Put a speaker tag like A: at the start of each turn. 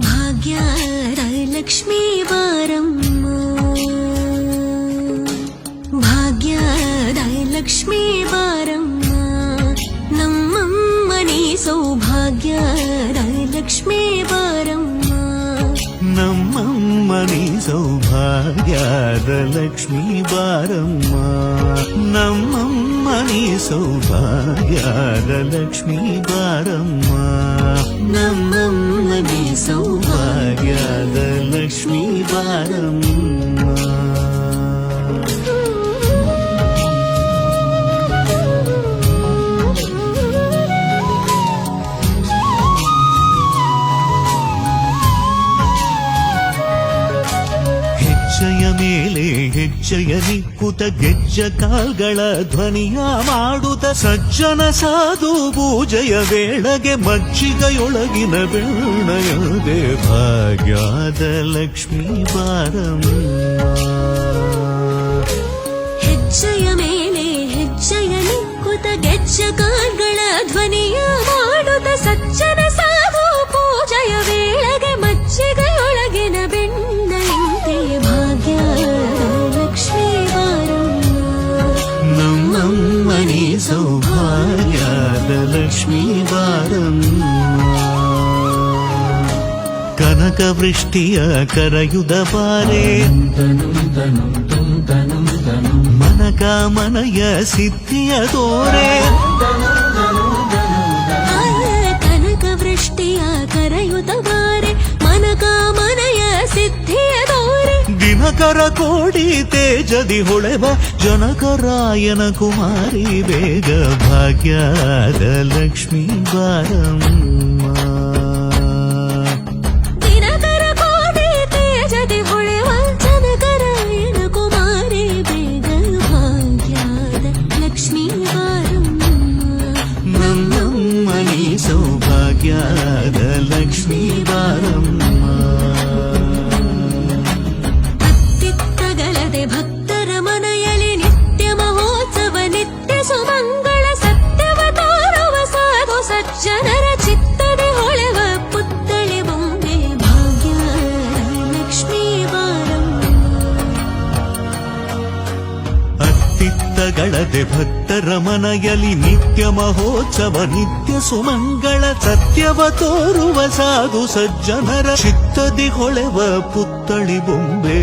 A: ಭಾಗ್ಯದ ಲಕ್ಷ್ಮೀ ಬಾರಮ್ಮ, ಭಾಗ್ಯದ ಲಕ್ಷ್ಮೀ ಬಾರಮ್ಮ, ನಮ್ಮಮ್ಮನಿ ಸೌಭಾಗ್ಯದ ಲಕ್ಷ್ಮೀ ಬಾರಮ್ಮ,
B: ನಮ್ಮಮ್ಮನಿ ಸೌಭಾಗ್ಯದ ಲಕ್ಷ್ಮೀ ಬಾರಮ್ಮ, ನಮ್ಮಮ್ಮನಿ ಸೌಭಾಗ್ಯದ ಲಕ್ಷ್ಮೀ ಬಾರಮ್ಮ, ನಮ್ಮಮ್ಮನಿ ಸೌಭಾಗ್ಯದ ಲಕ್ಷ್ಮೀ ಬಾರಮ್ಮ. ಹೆಜ್ಜೆಯ ಮೇಲೆ ಹೆಜ್ಜೆಯ ನಿಕ್ಕುತ ಗೆಜ್ಜ ಕಾಲ್ಗಳ ಧ್ವನಿಯ ಮಾಡುತ್ತ ಸಜ್ಜನ ಸಾಧು ಪೂಜೆಯ ವೇಳೆಗೆ ಮಜ್ಜಿಗೆಯೊಳಗಿನ ಬೆಣ್ಣಯದೆ ಭಾಗ್ಯದ ಲಕ್ಷ್ಮೀ ಬಾರಮ್ಮ.
A: ಹೆಜ್ಜೆಯ ಮೇಲೆ ಹೆಜ್ಜೆಯ ನಿಕ್ಕುತ ಗೆಜ್ಜ ಕಾಲ್ಗಳ ಧ್ವನಿಯ ಮಾಡುತ್ತ ಸಜ್ಜನ ಸಾಧು ಪೂಜೆಯ ವೇಳೆಗೆ ಮಜ್ಜಿಗೆಯೊಳಗಿನ ಬೆಣ್ಣೆಯಂತೆ ಭಾಗ್ಯದ ಲಕ್ಷ್ಮೀ ಬಾರಮ್ಮ,
B: ನಮ್ಮಮ್ಮನಿ ಸೌಭಾಗ್ಯದ ಲಕ್ಷ್ಮೀ ಬಾರಮ್ಮ. ಕನಕ ವೃಷ್ಟಿಯ ಕರೆಯುದ ಬಾರೆ ಮನಕಾಮನೆಯ ಸಿದ್ಧಿಯ ತೋರೆ,
A: ಕನಕ ವೃಷ್ಟಿಯ ಕರೆಯುತ್ತ ಬಾರೆ ಮನಕಾಮನೆಯ ಸಿದ್ಧಿಯ ತೋರೆ,
B: ದಿನಕರ ಕೋಡಿ ತೇಜದಿ ಹೊಳೆವ ಜನಕರಾಯನ ಕುಮಾರಿ ಬೇಗ ಭಾಗ್ಯದ ಲಕ್ಷ್ಮೀ ಬಾರಮ್ಮ.
A: ದಿನಕರ ಕೋಡಿ ತೇಜದಿ ಹೊಳೆವ ಜನಕರಾಯನ ಕುಮಾರಿ ಬೇಗ ಭಾಗ್ಯದ ಲಕ್ಷ್ಮೀ ಬಾರಮ್ಮ,
B: ನಮ್ಮಮ್ಮನಿ ಸೌಭಾಗ್ಯದ ಲಕ್ಷ್ಮೀ ಬಾರಮ್ಮ.
A: ಅತ್ತಿತ್ತಗಲದೆ ಭಕ್ತರ ಮನೆಯಲ್ಲಿ ನಿತ್ಯ ಮಹೋತ್ಸವ ನಿತ್ಯ ಸುಮಂಗಳ ಸತ್ಯವ ತೋರುವ ಸಾಧು ಸಜ್ಜನರ ಚಿತ್ತದೆ ಹೊಳೆವ ಪುತ್ಥಳಿ ಬೊಂಬೆ ಭಾಗ್ಯದ ಲಕ್ಷ್ಮೀ ಬಾರಮ್ಮ.
B: ಅತ್ತಿತ್ತಗಳದೆ ಭಕ್ತರ ಮನೆಯಲ್ಲಿ ನಿತ್ಯ ಮಹೋತ್ಸವ ನಿತ್ಯ ಸುಮಂಗಳ ಸತ್ಯವ ತೋರುವ ಸಾಧು ಸಜ್ಜನರ ಚಿತ್ತದಿ ಹೊಳೆವ ಪುತ್ಥಳಿ ಬೊಂಬೆ